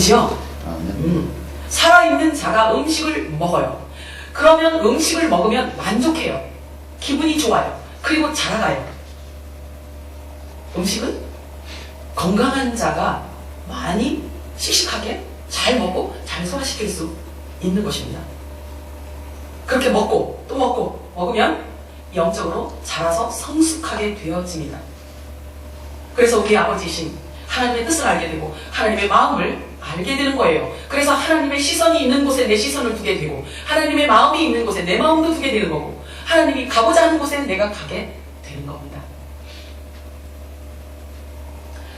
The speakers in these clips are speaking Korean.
아니죠? 살아있는 자가 음식을 먹어요. 그러면 음식을 먹으면 만족해요. 기분이 좋아요. 그리고 자라가요. 음식은 건강한 자가 많이 씩씩하게 잘 먹고 잘 소화시킬 수 있는 것입니다. 그렇게 먹고 또 먹고 먹으면 영적으로 자라서 성숙하게 되어집니다. 그래서 우리 아버지신 하나님의 뜻을 알게 되고 하나님의 마음을 알게 되는 거예요. 그래서 하나님의 시선이 있는 곳에 내 시선을 두게 되고 하나님의 마음이 있는 곳에 내 마음도 두게 되는 거고 하나님이 가고자 하는 곳에 내가 가게 되는 겁니다.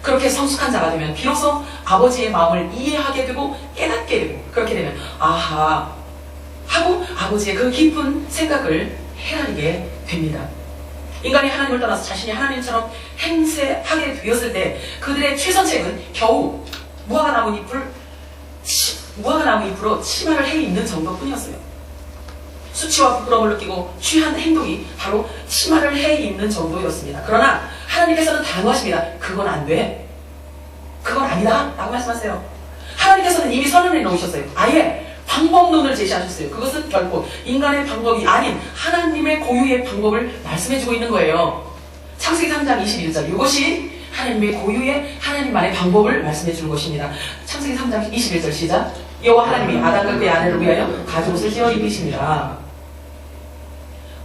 그렇게 성숙한 자가 되면 비로소 아버지의 마음을 이해하게 되고 깨닫게 되고 그렇게 되면 아하 하고 아버지의 그 깊은 생각을 헤아리게 됩니다. 인간이 하나님을 떠나서 자신이 하나님처럼 행세하게 되었을 때 그들의 최선책은 겨우 무화과나무 잎으로 치마를 해 입는 정도뿐이었어요. 수치와 부끄러움을 느끼고 취한 행동이 바로 치마를 해 입는 정도였습니다. 그러나 하나님께서는 단호하십니다. 그건 안 돼. 그건 아니다 라고 말씀하세요. 하나님께서는 이미 선언해 놓으셨어요. 아예 방법론을 제시하셨어요. 그것은 결코 인간의 방법이 아닌 하나님의 고유의 방법을 말씀해주고 있는 거예요. 창세기 3장 21절 이것이 하나님의 고유의 하나님만의 방법을 말씀해주는 것입니다. 창세기 3장 21절 시작. 여호와 하나님이 아담과 그의 아내를 위하여 가죽옷을 찌어 입히십니다.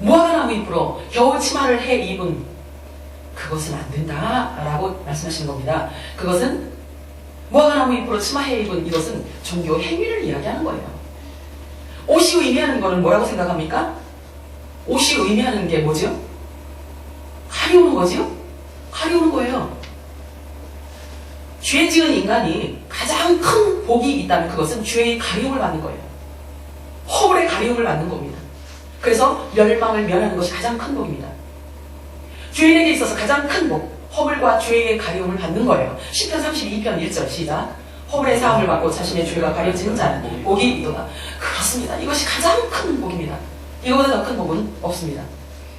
무화과나무 잎으로 겨우 치마를 해 입은 그것은 안 된다 라고 말씀하시는 겁니다. 그것은 무화과나무 잎으로 치마해 입은 이것은 종교 행위를 이야기하는 거예요. 옷이 의미하는 거는 뭐라고 생각합니까? 옷이 의미하는 게 뭐죠? 가리우는 거죠? 가리우는 거예요. 죄 지은 인간이 가장 큰 복이 있다면 그것은 죄의 가리움을 받는 거예요. 허물의 가리움을 받는 겁니다. 그래서 멸망을 면하는 것이 가장 큰 복입니다. 죄인에게 있어서 가장 큰 복, 허물과 죄의 가리움을 받는 거예요. 시편 32편 1절 시작. 허물의 사함을 받고 자신의 죄가 가려지는 자는 복이 있도다. 그렇습니다. 이것이 가장 큰 복입니다. 이거보다 더 큰 복은 없습니다.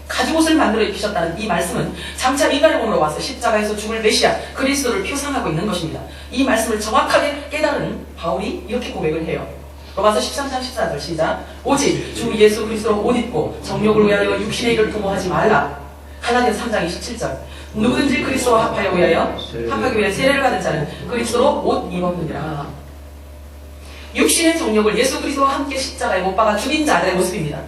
가죽옷을 만들어 입히셨다는 이 말씀은 장차 인간의 몸으로 와서 십자가에서 죽을 메시아 그리스도를 표상하고 있는 것입니다. 이 말씀을 정확하게 깨달은 바울이 이렇게 고백을 해요. 로마서 13장 14절 시작. 오직 주 예수 그리스도로 옷 입고 정욕을 위하여 육신의 일을 도모하지 말라. 갈라디아서 3장 27절. 누구든지 그리스도와 합하기 위하여 세례를 받은 자는 그리스도로 옷 입었느니라. 육신의 정욕을 예수 그리스도와 함께 십자가에 못 박아 죽인 자들의 모습입니다.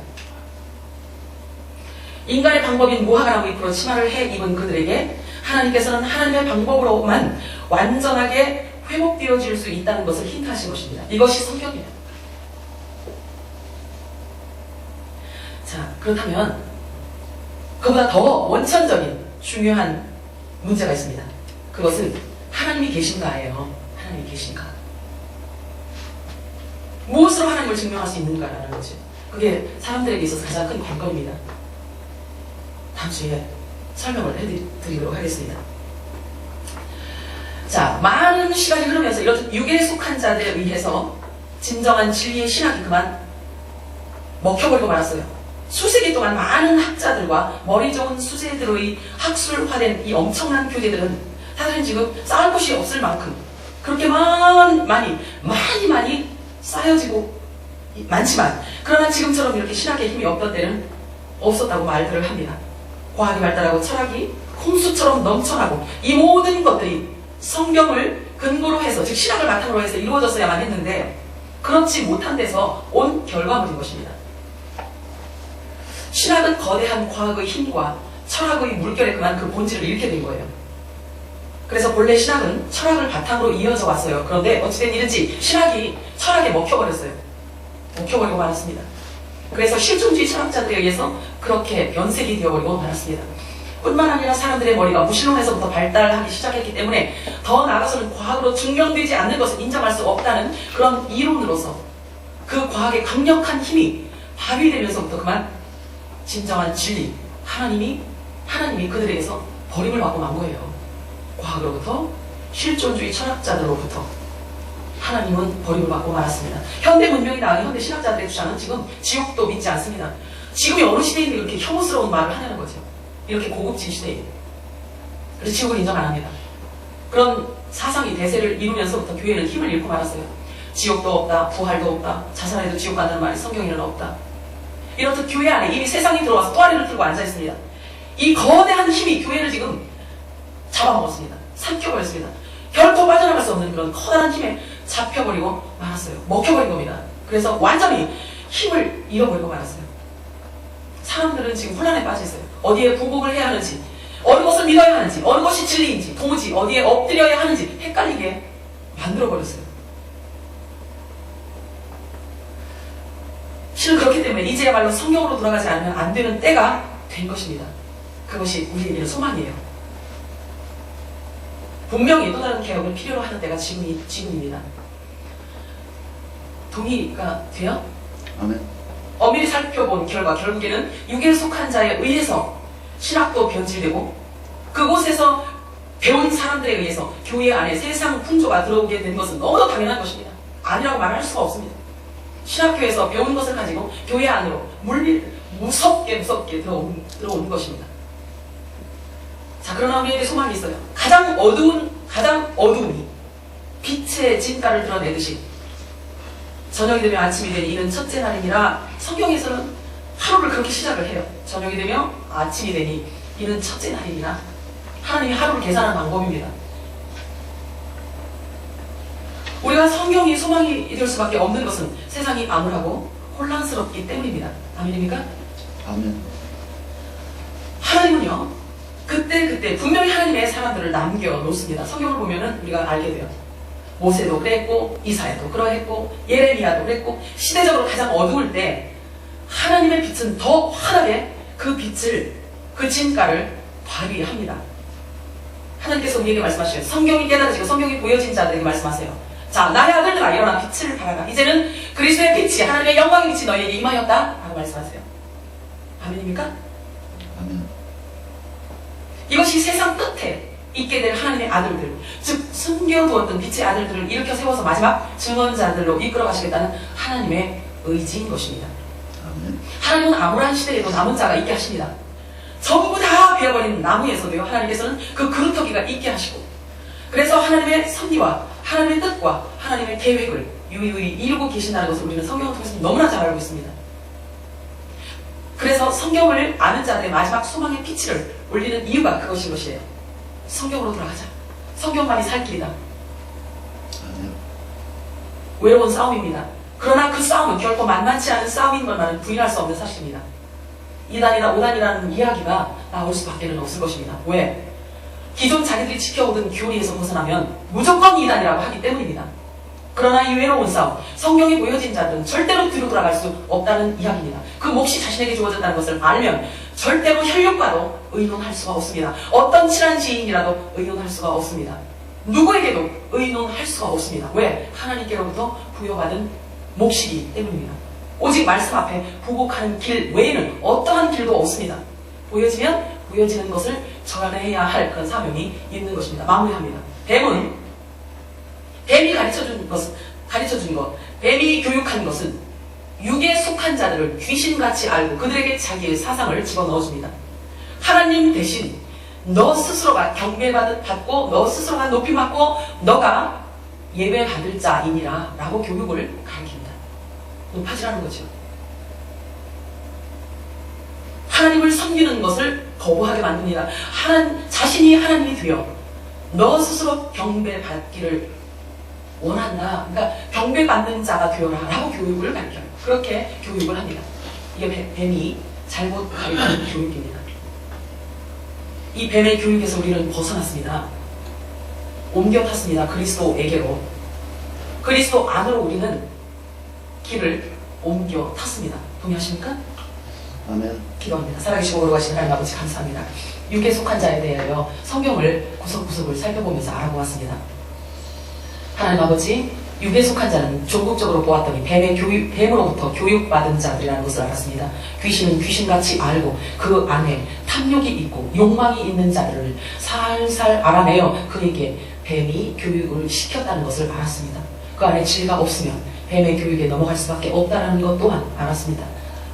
인간의 방법인 무화과나무 잎으로 치마를 해 입은 그들에게 하나님께서는 하나님의 방법으로만 완전하게 회복되어질 수 있다는 것을 힌트하신 것입니다. 이것이 성경이에요. 자, 그렇다면 그보다 더 원천적인 중요한 문제가 있습니다. 그것은 하나님이 계신가예요. 하나님이 계신가. 무엇으로 하나님을 증명할 수 있는가라는 거죠. 그게 사람들에게 있어서 가장 큰 관건입니다. 다음 주에 설명을 해드리도록 하겠습니다. 자, 많은 시간이 흐르면서 이런 육에 속한 자들에 의해서 진정한 진리의 신학이 그만 먹혀버리고 말았어요. 수세기 동안 많은 학자들과 머리 좋은 수세들의 학술화된 이 엄청난 교재들은 사실은 지금 쌓을 곳이 없을 만큼 그렇게 많이 쌓여지고 많지만 그러나 지금처럼 이렇게 신학의 힘이 없던 때는 없었다고 말들을 합니다. 과학이 발달하고 철학이 홍수처럼 넘쳐나고 이 모든 것들이 성경을 근거로 해서 즉 신학을 바탕으로 해서 이루어졌어야만 했는데 그렇지 못한 데서 온 결과물인 것입니다. 신학은 거대한 과학의 힘과 철학의 물결에 그만 그 본질을 잃게 된 거예요. 그래서 본래 신학은 철학을 바탕으로 이어져 왔어요. 그런데 어찌된 일인지 신학이 철학에 먹혀버렸어요. 먹혀버리고 말았습니다. 그래서 실존주의 철학자들에 의해서 그렇게 변색이 되어버리고 말았습니다. 뿐만 아니라 사람들의 머리가 무신론에서부터 발달하기 시작했기 때문에 더 나아가서는 과학으로 증명되지 않는 것을 인정할 수 없다는 그런 이론으로서 그 과학의 강력한 힘이 발휘되면서부터 그만 진정한 진리, 하나님이 그들에게서 버림을 받고 만 거예요. 과학으로부터, 실존주의 철학자들로부터 하나님은 버림을 받고 말았습니다. 현대 문명이 나은 현대 신학자들의 주장은 지금 지옥도 믿지 않습니다. 지금이 어느 시대인데 이렇게 혐오스러운 말을 하냐는 거죠. 이렇게 고급진 시대에. 그래서 지옥을 인정 안 합니다. 그런 사상이 대세를 이루면서부터 교회는 힘을 잃고 말았어요. 지옥도 없다, 부활도 없다, 자살해도 지옥 간다는 말이 성경에는 없다. 이렇듯 교회 안에 이미 세상이 들어와서 또아리를 들고 앉아 있습니다. 이 거대한 힘이 교회를 지금 잡아먹었습니다. 삼켜버렸습니다. 결코 빠져나갈 수 없는 그런 커다란 힘에 잡혀버리고 말았어요. 먹혀버린 겁니다. 그래서 완전히 힘을 잃어버리고 말았어요. 사람들은 지금 혼란에 빠져 있어요. 어디에 부복을 해야 하는지, 어느 것을 믿어야 하는지, 어느 것이 진리인지, 도무지 어디에 엎드려야 하는지 헷갈리게 만들어버렸어요. 실은 그렇기 때문에 이제야말로 성경으로 돌아가지 않으면 안 되는 때가 된 것입니다. 그것이 우리에게는 소망이에요. 분명히 또 다른 개혁을 필요로 하는 때가 지금입니다. 동의가 돼요? 아멘. 엄밀히 살펴본 결과 결국에는 육에 속한 자에 의해서 신학도 변질되고 그곳에서 배운 사람들에 의해서 교회 안에 세상 풍조가 들어오게 된 것은 너무도 당연한 것입니다. 아니라고 말할 수가 없습니다. 신학교에서 배운 것을 가지고 교회 안으로 무섭게 들어오는 것입니다. 자, 그러나 우리에게 소망이 있어요. 가장 어두움이 빛의 진가를 드러내듯이 저녁이 되면 아침이 되니 이는 첫째 날이니라. 성경에서는 하루를 그렇게 시작을 해요. 저녁이 되면 아침이 되니 이는 첫째 날이니라. 하나님이 하루를 계산하는 방법입니다. 우리가 성경이 소망이 될 수밖에 없는 것은 세상이 암울하고 혼란스럽기 때문입니다. 아멘입니까? 아멘. 하나님은요, 그때 분명히 하나님의 사람들을 남겨놓습니다. 성경을 보면은 우리가 알게 돼요. 모세도 그랬고, 이사야도 그러했고, 예레미야도 그랬고, 시대적으로 가장 어두울 때 하나님의 빛은 더 환하게 그 빛을, 그 진가를 발휘합니다. 하나님께서 우리에게 말씀하셔요. 성경이 깨달아지고 성경이 보여진 자들에게 말씀하세요. 자, 나의 아들들아 일어나 빛을 발하라. 이제는 그리스도의 빛이, 하나님의 영광의 빛이 너희에게 임하였다 라고 말씀하세요. 아멘입니까? 아멘. 이것이 세상 끝에 있게 될 하나님의 아들들, 즉 숨겨두었던 빛의 아들들을 일으켜 세워서 마지막 증언자들로 이끌어 가시겠다는 하나님의 의지인 것입니다. 아멘. 하나님은 암울한 시대에도 남은 자가 있게 하십니다. 전부 다 베어버린 나무에서도요, 하나님께서는 그 그루터기가 있게 하시고, 그래서 하나님의 섭리와 하나님의 뜻과 하나님의 계획을 유유히 이루고 계신다는 것을 우리는 성경을 통해서 너무나 잘 알고 있습니다. 그래서 성경을 아는 자들의 마지막 소망의 빛을 올리는 이유가 그것인 것이에요. 성경으로 돌아가자. 성경만이 살 길이다. 아멘. 외로운 싸움입니다. 그러나 그 싸움은 결코 만만치 않은 싸움인 것만은 부인할 수 없는 사실입니다. 2단이나 5단이라는 이야기가 나올 수밖에 없을 것입니다. 왜? 기존 자기들이 지켜오던 교리에서 벗어나면 무조건 2단이라고 하기 때문입니다. 그러나 이 외로운 싸움, 성경이 보여진 자들은 절대로 뒤로 돌아갈 수 없다는 이야기입니다. 그 몫이 자신에게 주어졌다는 것을 알면 절대로 혈육과도 의논할 수가 없습니다. 어떤 친한 지인이라도 의논할 수가 없습니다. 누구에게도 의논할 수가 없습니다. 왜? 하나님께로부터 부여받은 몫이기 때문입니다. 오직 말씀 앞에 부복하는 길 외에는 어떠한 길도 없습니다. 보여지면 보여지는 것을 전해야 할 그런 사명이 있는 것입니다. 마무리합니다. 뱀이 가르쳐준 것, 뱀이 교육한 것은 육에 속한 자들을 귀신같이 알고 그들에게 자기의 사상을 집어넣어줍니다. 하나님 대신 너 스스로가 경배받고 너 스스로가 높임받고 너가 예배받을 자이니라 라고 교육을 가르칩니다. 높아지라는 거죠. 하나님을 섬기는 것을 거부하게 만듭니다. 자신이 하나님이 되어 너 스스로 경배받기를 원한다. 그러니까 경배받는 자가 되어라 라고 교육을 가르쳐요. 그렇게 교육을 합니다. 이게 뱀이 잘못 가르치는 교육입니다. 이 뱀의 교육에서 우리는 벗어났습니다. 옮겨 탔습니다. 그리스도에게로. 그리스도 안으로 우리는 길을 옮겨 탔습니다. 동의하십니까? 아멘. 기도합니다. 살아계시고 걸어가신 하나님 아버지 감사합니다. 육에 속한 자에 대하여 성경을 구석구석을 살펴보면서 알아보았습니다. 하나님 아버지, 육에 속한 자는 종국적으로 보았더니 뱀으로부터 교육받은 자들이라는 것을 알았습니다. 귀신은 귀신같이 알고 그 안에 탐욕이 있고 욕망이 있는 자들을 살살 알아내어 그에게 뱀이 교육을 시켰다는 것을 알았습니다. 그 안에 진리가 없으면 뱀의 교육에 넘어갈 수밖에 없다는 것 또한 알았습니다.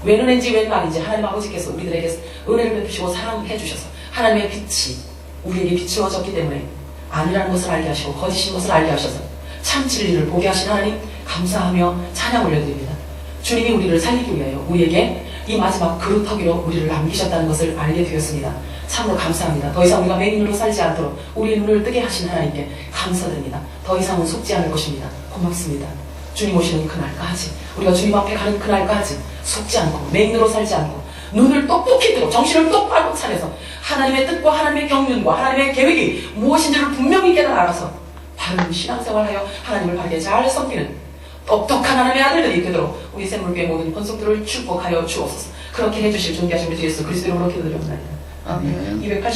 웬 은혜인지 웬 말인지 하나님 아버지께서 우리들에게 은혜를 베푸시고 사랑해 주셔서 하나님의 빛이 우리에게 비추어졌기 때문에 아니라는 것을 알게 하시고 거짓인 것을 알게 하셔서 참 진리를 보게 하신 하나님 감사하며 찬양 올려드립니다. 주님이 우리를 살리기 위하여 우리에게 이 마지막 그루터기로 우리를 남기셨다는 것을 알게 되었습니다. 참으로 감사합니다. 더 이상 우리가 맹인으로 살지 않도록 우리의 눈을 뜨게 하신 하나님께 감사드립니다. 더 이상은 속지 않을 것입니다. 고맙습니다. 주님 오시는 그날까지, 우리가 주님 앞에 가는 그날까지 속지 않고 맹인으로 살지 않고 눈을 똑똑히 뜨고 정신을 똑바로 차려서 하나님의 뜻과 하나님의 경륜과 하나님의 계획이 무엇인지를 분명히 깨달아 알아서 바른 신앙생활하여 하나님을 바르게 잘 섬기는 똑똑한 하나님의 아들들이 되도록 우리 샘물교회 모든 권속들을 축복하여 주옵소서. 그렇게 해주실 존귀하신 우리 주 예수 그리스도로 기도드립니다. 아멘. 280